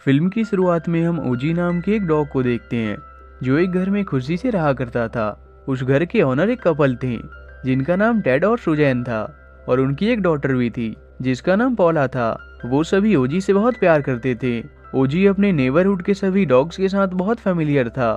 Film की शुरुआत में हम ओजी नाम के एक डॉग को देखते हैं जो एक घर में खुशी से रहा करता था। उस घर के ओनर एक कपल थे जिनका नाम टेड और सुजैन था और उनकी एक डॉटर भी थी जिसका नाम पॉला था। वो सभी ओजी से बहुत प्यार करते थे। ओजी अपने नेबरहुड के सभी डॉग्स के साथ बहुत फेमिलियर था,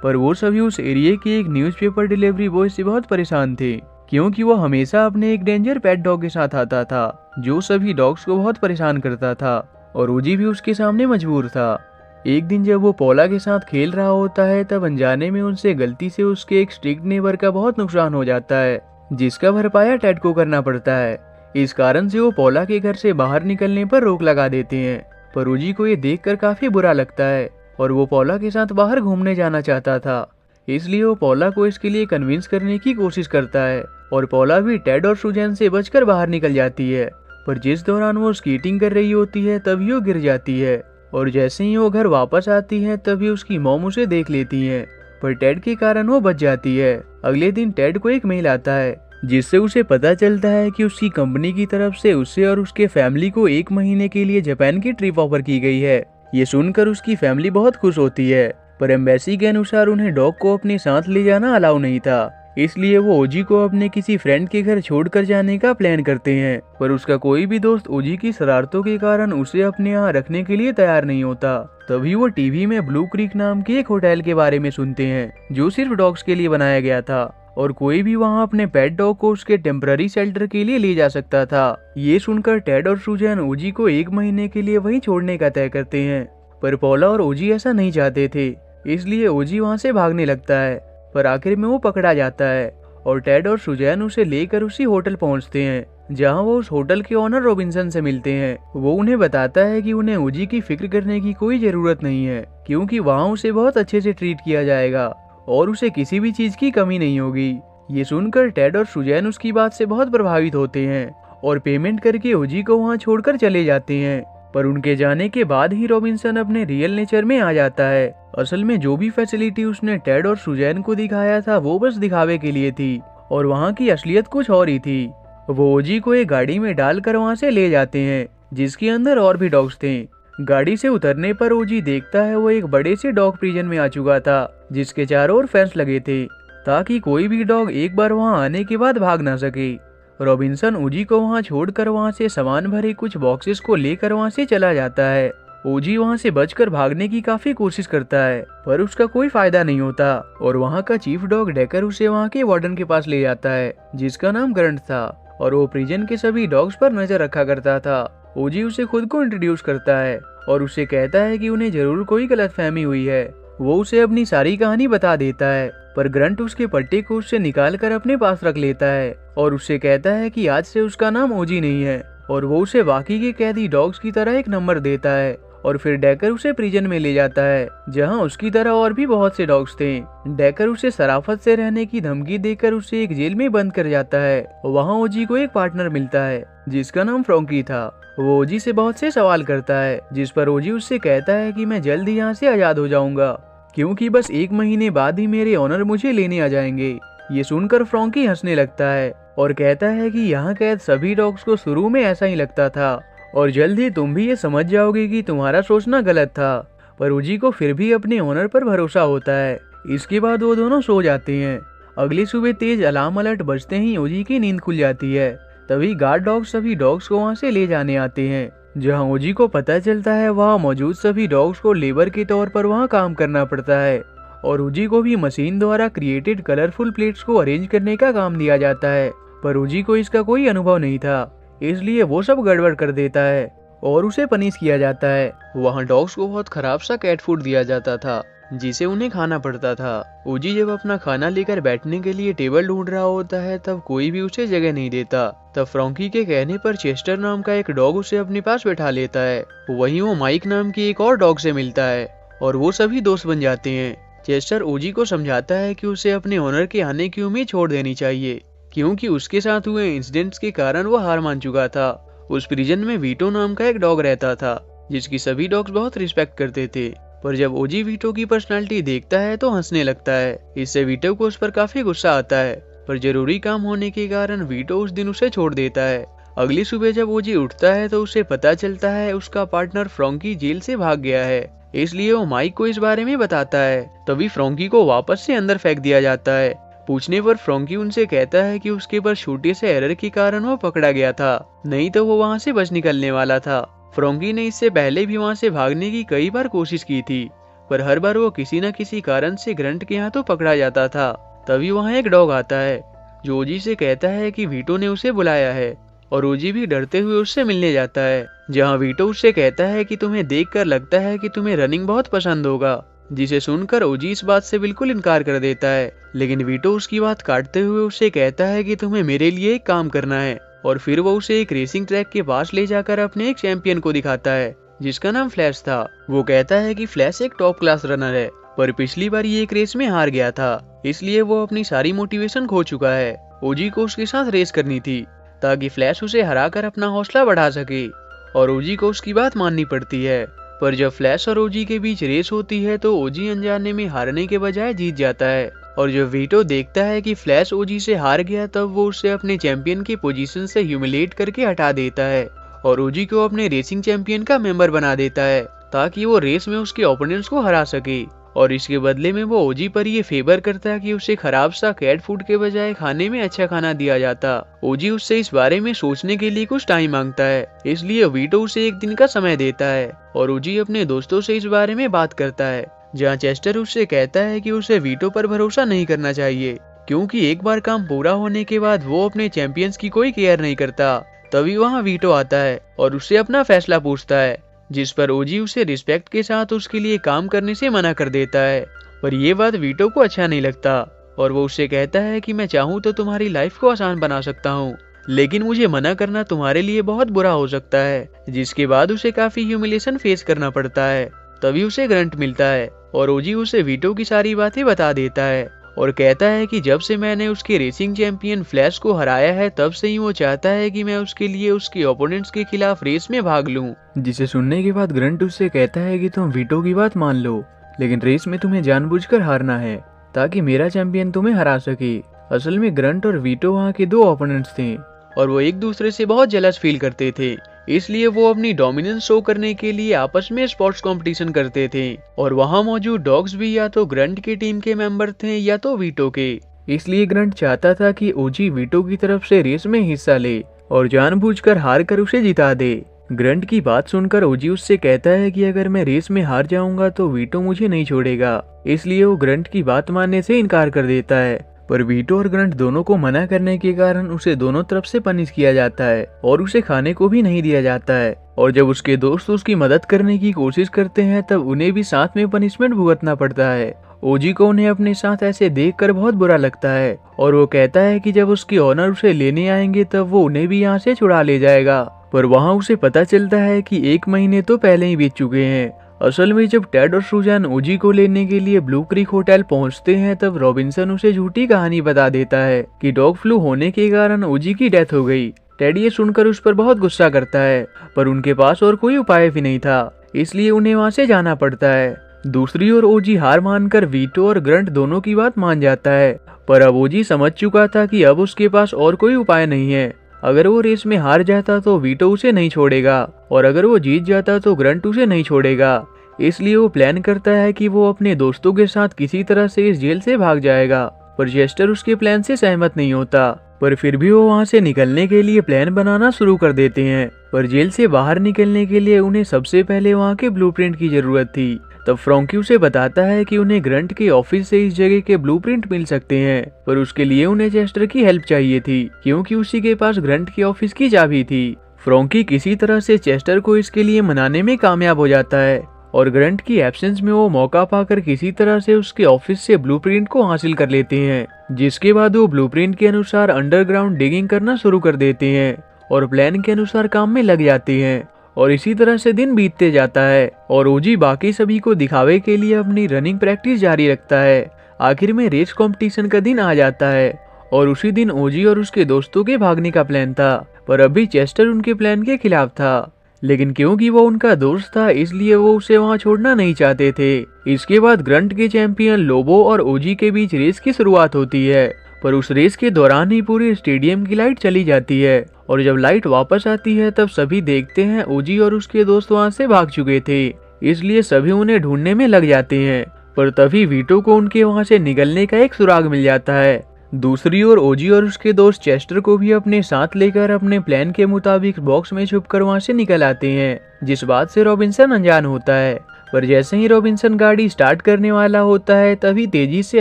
पर वो सभी उस एरिया के एक न्यूज़पेपर डिलीवरी बॉय से बहुत परेशान थे क्योंकि वो हमेशा अपने एक डेंजर पेट डॉग के साथ आता था जो सभी डॉग्स को बहुत परेशान करता था और ओजी भी उसके सामने मजबूर था। एक दिन जब वो पॉला के साथ खेल रहा होता है तब अनजाने में उनसे गलती से उसके एक स्ट्रिक्ट नेबर का बहुत नुकसान हो जाता है जिसका भरपाया टेड को करना पड़ता है। इस कारण से वो पॉला के घर से बाहर निकलने पर रोक लगा देते हैं, पर ओजी को ये देखकर काफी बुरा लगता है और वो पॉला के साथ बाहर घूमने जाना चाहता था। इसलिए वो पॉला को इसके लिए कन्विंस करने की कोशिश करता है और पॉला भी टेड और सुजैन से बचकर बाहर निकल जाती है। पर जिस दौरान वो स्केटिंग कर रही होती है तभी वो गिर जाती है और जैसे ही वो घर वापस आती है तभी उसकी मॉम उसे देख लेती है, पर टेड के कारण वो बच जाती है। अगले दिन टेड को एक मेल आता है जिससे उसे पता चलता है कि उसकी कंपनी की तरफ से उसे और उसके फैमिली को 1 महीने के लिए जापान की ट्रिप ऑफर की गई है। ये सुनकर उसकी फैमिली बहुत खुश होती है, पर एम्बेसी के अनुसार उन्हें डॉग को अपने साथ ले जाना अलाउ नहीं था। इसलिए वो ओजी को अपने किसी फ्रेंड के घर छोड़कर जाने का प्लान करते हैं, पर उसका कोई भी दोस्त ओजी की शरारतों के कारण उसे अपने यहाँ रखने के लिए तैयार नहीं होता। तभी वो टीवी में ब्लू क्रीक नाम के एक होटल के बारे में सुनते हैं जो सिर्फ डॉग्स के लिए बनाया गया था और कोई भी वहाँ अपने पेट डॉग को उसके टेम्पररी शेल्टर के लिए ले जा सकता था। ये सुनकर टेड और सुजैन ओजी को 1 महीने के लिए वहीं छोड़ने का तय करते हैं, पर पॉला और ओजी ऐसा नहीं चाहते थे। इसलिए ओजी वहाँ से भागने लगता है, पर आखिर में वो पकड़ा जाता है और टेड और सुजैन उसे लेकर उसी होटल पहुंचते हैं जहां वो उस होटल के ओनर रॉबिन्सन से मिलते हैं। वो उन्हें बताता है कि उन्हें ओजी की फिक्र करने की कोई जरूरत नहीं है क्योंकि वहां उसे बहुत अच्छे से ट्रीट किया जाएगा और उसे किसी भी चीज की कमी नहीं होगी। ये सुनकर टेड और सुजैन उसकी बात से बहुत प्रभावित होते हैं और पेमेंट करके ओजी को वहाँ छोड़कर चले जाते हैं, पर उनके जाने के बाद ही रॉबिन्सन अपने रियल नेचर में आ जाता है। असल में जो भी फैसिलिटी उसने टेड और सुजैन को दिखाया था वो बस दिखावे के लिए थी और वहाँ की असलियत कुछ और ही थी। वो ओजी को एक गाड़ी में डालकर वहाँ से ले जाते हैं जिसके अंदर और भी डॉग्स थे। गाड़ी से उतरने पर ओजी देखता है वो एक बड़े से डॉग प्रिजन में आ चुका था जिसके चारों ओर फेंस लगे थे ताकि कोई भी डॉग एक बार वहाँ आने के बाद भाग ना सके। रॉबिन्सन ओजी को वहाँ छोड़कर वहाँ से सामान भरे कुछ बॉक्सेस को लेकर वहाँ से चला जाता है। ओजी वहाँ से बचकर भागने की काफी कोशिश करता है पर उसका कोई फायदा नहीं होता और वहाँ का चीफ डॉग डेकर उसे वहाँ के वार्डन के पास ले जाता है जिसका नाम ग्रंट था और वो प्रिजन के सभी डॉग्स पर नजर रखा करता था। ओजी उसे खुद को इंट्रोड्यूस करता है और उसे कहता है कि उन्हें जरूर कोई गलतफहमी हुई है। वो उसे अपनी सारी कहानी बता देता है, पर ग्रंट उसके पट्टे को उससे निकाल कर अपने पास रख लेता है और उससे कहता है कि आज से उसका नाम ओजी नहीं है और वो उसे बाकी के कैदी डॉग्स की तरह एक नंबर देता है और फिर डेकर उसे प्रिजन में ले जाता है जहां उसकी तरह और भी बहुत से डॉग्स थे। डेकर उसे शराफत से रहने की धमकी देकर उसे एक जेल में बंद कर जाता है। वहां ओजी को एक पार्टनर मिलता है जिसका नाम फ्रॉन्की था। वो ओजी से बहुत से सवाल करता है जिस पर ओजी उससे कहता है कि मैं जल्द ही यहाँ से आजाद हो जाऊंगा क्योंकि बस 1 महीने बाद ही मेरे ऑनर मुझे लेने आ जाएंगे। ये सुनकर फ्रॉन्की हंसने लगता है और कहता है कि यहाँ कैद सभी डॉग्स को शुरू में ऐसा ही लगता था और जल्द ही तुम भी ये समझ जाओगे कि तुम्हारा सोचना गलत था। पर ओजी को फिर भी अपने ऑनर पर भरोसा होता है। इसके बाद वो दोनों सो जाते हैं। अगली सुबह तेज अलार्म अलर्ट बजते ही ओजी की नींद खुल जाती है। तभी गार्ड डॉग सभी डॉग्स को वहाँ से ले जाने आते हैं। जहाँ ओजी को पता चलता है वहाँ मौजूद सभी डॉग्स को लेबर के तौर पर वहाँ काम करना पड़ता है और ओजी को भी मशीन द्वारा क्रिएटेड कलरफुल प्लेट्स को अरेंज करने का काम दिया जाता है, पर ओजी को इसका कोई अनुभव नहीं था इसलिए वो सब गड़बड़ कर देता है और उसे पनिश किया जाता है। वहाँ डॉग्स को बहुत खराब सा कैट फूड दिया जाता था जिसे उन्हें खाना पड़ता था। ओजी जब अपना खाना लेकर बैठने के लिए टेबल ढूंढ रहा होता है तब कोई भी उसे जगह नहीं देता। तब फ्रॉन्की के कहने पर चेस्टर नाम का एक डॉग उसे अपने पास बैठा लेता है। वहीं वो माइक नाम की एक और डॉग से मिलता है और वो सभी दोस्त बन जाते हैं। चेस्टर ओजी को समझाता है कि उसे अपने ओनर के आने की उम्मीद छोड़ देनी चाहिए क्योंकि उसके साथ हुए इंसिडेंट्स के कारण वो हार मान चुका था। उस प्रिजन में वीटो नाम का एक डॉग रहता था जिसकी सभी डॉग्स बहुत रिस्पेक्ट करते थे, पर जब ओजी वीटो की पर्सनालिटी देखता है तो हंसने लगता है। इससे वीटो को उस पर काफी गुस्सा आता है, पर जरूरी काम होने के कारण वीटो उस दिन उसे छोड़ देता है। अगली सुबह जब ओजी उठता है तो उसे पता चलता है उसका पार्टनर फ्रॉन्की जेल से भाग गया है, इसलिए वो माइक को इस बारे में बताता है। तभी फ्रॉन्की को वापस से अंदर फेंक दिया जाता है। पूछने पर फ्रॉन्की उनसे कहता है कि उसके पर छोटे से एरर के कारण वो पकड़ा गया था, नहीं तो वो वहाँ से बच निकलने वाला था। फ्रॉन्की ने इससे पहले भी वहाँ से भागने की कई बार कोशिश की थी, पर हर बार वो किसी न किसी कारण से ग्रंट के हाथों पकड़ा जाता था। तभी वहाँ एक डॉग आता है जो ओजी से कहता है कि वीटो ने उसे बुलाया है, और ओजी भी डरते हुए उससे मिलने जाता है, जहाँ वीटो उससे कहता है कि तुम्हें देखकर लगता है कि तुम्हें रनिंग बहुत पसंद होगा, जिसे सुनकर ओजी इस बात से बिल्कुल इनकार कर देता है। लेकिन वीटो उसकी बात काटते हुए उससे कहता है कि तुम्हें मेरे लिए एक काम करना है, और फिर वो उसे एक रेसिंग ट्रैक के पास ले जाकर अपने एक चैंपियन को दिखाता है जिसका नाम फ्लैश था। वो कहता है कि फ्लैश एक टॉप क्लास रनर है, पर पिछली बार ये एक रेस में हार गया था, इसलिए वो अपनी सारी मोटिवेशन खो चुका है। ओजी को उसके साथ रेस करनी थी ताकि फ्लैश उसे हराकर अपना हौसला बढ़ा सके, और ओजी को उसकी बात माननी पड़ती है। पर जब फ्लैश और ओजी के बीच रेस होती है तो ओजी अनजाने में हारने के बजाय जीत जाता है, और जब वीटो देखता है कि फ्लैश ओजी से हार गया तब वो उसे अपने चैंपियन की पोजीशन से ह्यूमिलेट करके हटा देता है, और ओजी को अपने रेसिंग चैंपियन का मेंबर बना देता है ताकि वो रेस में उसके ओपोनेंट्स को हरा सके। और इसके बदले में वो ओजी पर ये फेवर करता है कि उसे खराब सा कैट फूड के बजाय खाने में अच्छा खाना दिया जाता। ओजी उससे इस बारे में सोचने के लिए कुछ टाइम मांगता है, इसलिए वीटो उसे एक दिन का समय देता है, और ओजी अपने दोस्तों से इस बारे में बात करता है, जहाँ चेस्टर उससे कहता है कि उसे वीटो पर भरोसा नहीं करना चाहिए, क्योंकि एक बार काम पूरा होने के बाद वो अपने चैंपियंस की कोई केयर नहीं करता। तभी वहाँ वीटो आता है और उससे अपना फैसला पूछता है, जिस पर ओजी उसे रिस्पेक्ट के साथ उसके लिए काम करने से मना कर देता है। पर ये बात वीटो को अच्छा नहीं लगता, और वो उससे कहता है कि मैं चाहूँ तो तुम्हारी लाइफ को आसान बना सकता हूँ, लेकिन मुझे मना करना तुम्हारे लिए बहुत बुरा हो सकता है, जिसके बाद उसे काफी ह्यूमिलेशन फेस करना पड़ता है। तभी उसे ग्रंट मिलता है और ओजी उसे वीटो की सारी बातें बता देता है, और कहता है कि जब से मैंने उसके रेसिंग चैंपियन फ्लैश को हराया है तब से ही वो चाहता है कि मैं उसके लिए उसके ओपोनेंट्स के खिलाफ रेस में भाग लूं। जिसे सुनने के बाद ग्रंट उससे कहता है कि तुम वीटो की बात मान लो, लेकिन रेस में तुम्हें जानबूझकर हारना है ताकि मेरा चैंपियन तुम्हें हरा सके। असल में ग्रंट और वीटो वहाँ के दो ओपोनेंट्स थे, और वो एक दूसरे से बहुत जेलस फील करते थे, इसलिए वो अपनी डोमिनेंस शो करने के लिए आपस में स्पोर्ट्स कंपटीशन करते थे। और वहाँ मौजूद डॉग्स भी या तो ग्रंट की टीम के मेंबर थे या तो वीटो के, इसलिए ग्रंट चाहता था कि ओजी वीटो की तरफ से रेस में हिस्सा ले और जानबूझकर हार कर उसे जिता दे। ग्रंट की बात सुनकर ओजी उससे कहता है कि अगर मैं रेस में हार जाऊंगा तो वीटो मुझे नहीं छोड़ेगा, इसलिए वो ग्रंट की बात मानने से इनकार कर देता है। पर वीटो और ग्रंट दोनों को मना करने के कारण उसे दोनों तरफ से पनिश किया जाता है और उसे खाने को भी नहीं दिया जाता है। और जब उसके दोस्त उसकी मदद करने की कोशिश करते हैं तब उन्हें भी साथ में पनिशमेंट भुगतना पड़ता है। ओजी को उन्हें अपने साथ ऐसे देखकर बहुत बुरा लगता है, और वो कहता है कि जब उसके ऑनर उसे लेने आएंगे तब वो उन्हें भी यहाँ से छुड़ा ले जाएगा। पर वहाँ उसे पता चलता है कि 1 महीने तो पहले ही बीत चुके हैं। असल में जब टेड और सुजैन ओजी को लेने के लिए ब्लू क्रीक होटल पहुंचते हैं तब रॉबिन्सन उसे झूठी कहानी बता देता है कि डॉग फ्लू होने के कारण ओजी की डेथ हो गई। टेड ये सुनकर उस पर बहुत गुस्सा करता है, पर उनके पास और कोई उपाय भी नहीं था, इसलिए उन्हें वहां से जाना पड़ता है। दूसरी ओर ओजी हार मानकर वीटो और ग्रंट दोनों की बात मान जाता है, पर अब ओजी समझ चुका था कि अब उसके पास और कोई उपाय नहीं है। अगर वो रेस में हार जाता तो वीटो उसे नहीं छोड़ेगा, और अगर वो जीत जाता तो ग्रंट उसे नहीं छोड़ेगा। इसलिए वो प्लान करता है कि वो अपने दोस्तों के साथ किसी तरह से इस जेल से भाग जाएगा। पर चेस्टर उसके प्लान से सहमत नहीं होता, पर फिर भी वो वहाँ से निकलने के लिए प्लान बनाना शुरू कर देते हैं। पर जेल से बाहर निकलने के लिए उन्हें सबसे पहले वहाँ के ब्लूप्रिंट की जरूरत थी। तब फ्रॉन्की उसे बताता है कि उन्हें ग्रंट के ऑफिस से इस जगह के ब्लूप्रिंट मिल सकते हैं, पर उसके लिए उन्हें चेस्टर की हेल्प चाहिए थी क्योंकि उसी के पास ग्रंट के ऑफिस की चाबी थी। फ्रॉन्की किसी तरह से चेस्टर को इसके लिए मनाने में कामयाब हो जाता है, और ग्रंट की एब्सेंस में वो मौका पाकर किसी तरह से उसके ऑफिस से ब्लूप्रिंट को हासिल कर लेते हैं, जिसके बाद वो ब्लूप्रिंट के अनुसार अंडरग्राउंड डिगिंग करना शुरू कर देते हैं और प्लान के अनुसार काम में लग जाते हैं। और इसी तरह से दिन बीतते जाता है और ओजी बाकी सभी को दिखावे के लिए अपनी रनिंग प्रैक्टिस जारी रखता है। आखिर में रेस कंपटीशन का दिन आ जाता है और उसी दिन ओजी और उसके दोस्तों के भागने का प्लान था, पर अभी चेस्टर उनके प्लान के खिलाफ था, लेकिन क्योंकि वो उनका दोस्त था इसलिए वो उसे वहां छोड़ना नहीं चाहते थे। इसके बाद ग्रंट के चैंपियन लोबो और ओजी के बीच रेस की शुरुआत होती है, पर उस रेस के दौरान ही पूरे स्टेडियम की लाइट चली जाती है और जब लाइट वापस आती है तब सभी देखते हैं ओजी और उसके दोस्त वहां से भाग चुके थे, इसलिए सभी उन्हें ढूंढने में लग जाते हैं। पर तभी वीटो को उनके वहां से निकलने का एक सुराग मिल जाता है। दूसरी ओर ओजी और उसके दोस्त चेस्टर को भी अपने साथ लेकर अपने प्लान के मुताबिक बॉक्स में छुपकर वहां से निकल आते हैं, जिस बात से रॉबिन्सन अनजान होता है। पर जैसे ही रॉबिन्सन गाड़ी स्टार्ट करने वाला होता है तभी तेजी से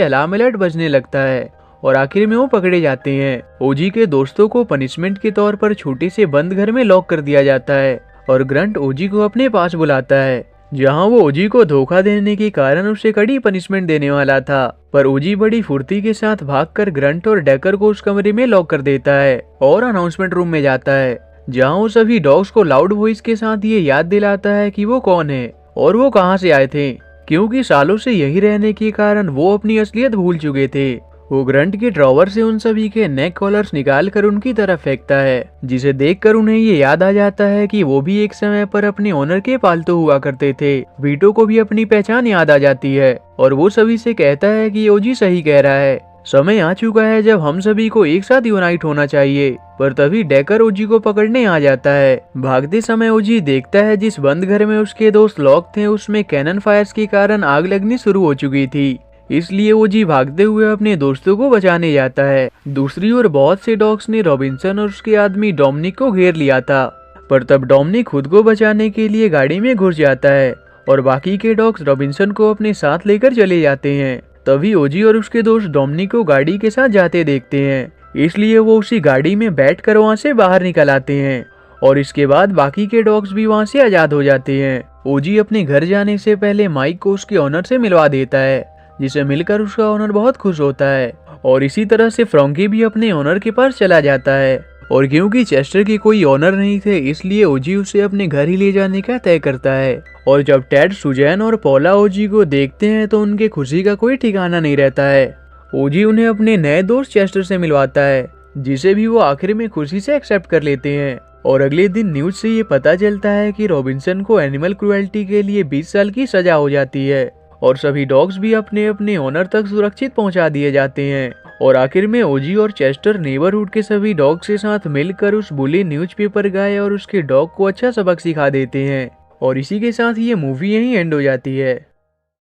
अलार्म अलर्ट बजने लगता है और आखिर में वो पकड़े जाते हैं। ओजी के दोस्तों को पनिशमेंट के तौर पर छोटे से बंद घर में लॉक कर दिया जाता है और ग्रंट ओजी को अपने पास बुलाता है, जहां वो ओजी को धोखा देने के कारण उसे कड़ी पनिशमेंट देने वाला था। पर ओजी बड़ी फुर्ती के साथ भागकर ग्रंट और डेकर को उस कमरे में लॉक कर देता है और अनाउंसमेंट रूम में जाता है, जहां वो सभी डॉग्स को लाउड वॉइस के साथ ये याद दिलाता है कि वो कौन है और वो कहां से आए थे, क्योंकि सालों से यही रहने के कारण वो अपनी असलियत भूल चुके थे। वो ग्रंट के ड्रॉवर से उन सभी के नेक कॉलर्स निकाल कर उनकी तरफ फेंकता है, जिसे देखकर उन्हें ये याद आ जाता है कि वो भी एक समय पर अपने ओनर के पालतू हुआ करते थे। वीटो को भी अपनी पहचान याद आ जाती है और वो सभी से कहता है कि ओजी सही कह रहा है, समय आ चुका है जब हम सभी को एक साथ यूनाइट होना चाहिए। पर तभी डेकर ओजी को पकड़ने आ जाता है। भागते समय ओजी देखता है जिस बंद घर में उसके दोस्त लॉक थे उसमें कैनन फायर्स के कारण आग लगनी शुरू हो चुकी थी, इसलिए ओजी भागते हुए अपने दोस्तों को बचाने जाता है। दूसरी ओर बहुत से डॉग्स ने रॉबिन्सन और उसके आदमी डोमिनिक को घेर लिया था, पर तब डोमिनिक खुद को बचाने के लिए गाड़ी में घुस जाता है और बाकी के डॉग्स रॉबिन्सन को अपने साथ लेकर चले जाते हैं। तभी ओजी और उसके दोस्त डोमिनिक को गाड़ी के साथ जाते देखते हैं, इसलिए वो उसी गाड़ी में बैठकर वहां से बाहर निकल आते हैं और इसके बाद बाकी के डॉग्स भी वहां से आजाद हो जाते हैं। ओजी अपने घर जाने से पहले माइक को उसके ओनर से मिलवा देता है, जिसे मिलकर उसका ओनर बहुत खुश होता है और इसी तरह से फ्रॉन्की भी अपने ओनर के पास चला जाता है। और क्योंकि चेस्टर के कोई ओनर नहीं थे इसलिए ओजी उसे अपने घर ही ले जाने का तय करता है। और जब टेड, सुजैन और पॉला ओजी को देखते हैं तो उनके खुशी का कोई ठिकाना नहीं रहता है। ओजी उन्हें अपने नए दोस्त चेस्टर से मिलवाता है, जिसे भी वो आखिर में खुशी से एक्सेप्ट कर लेते हैं। और अगले दिन न्यूज से ये पता चलता है कि रॉबिन्सन को एनिमल क्रुएल्टी के लिए 20 साल की सजा हो जाती है और सभी डॉग्स भी अपने अपने ओनर तक सुरक्षित पहुंचा दिए जाते हैं। और आखिर में ओजी और चेस्टर नेबरहुड के सभी डॉग्स के साथ मिलकर उस बुली न्यूज़पेपर गाय और उसके डॉग को अच्छा सबक सिखा देते हैं। और इसी के साथ ये मूवी यहीं एंड हो जाती है।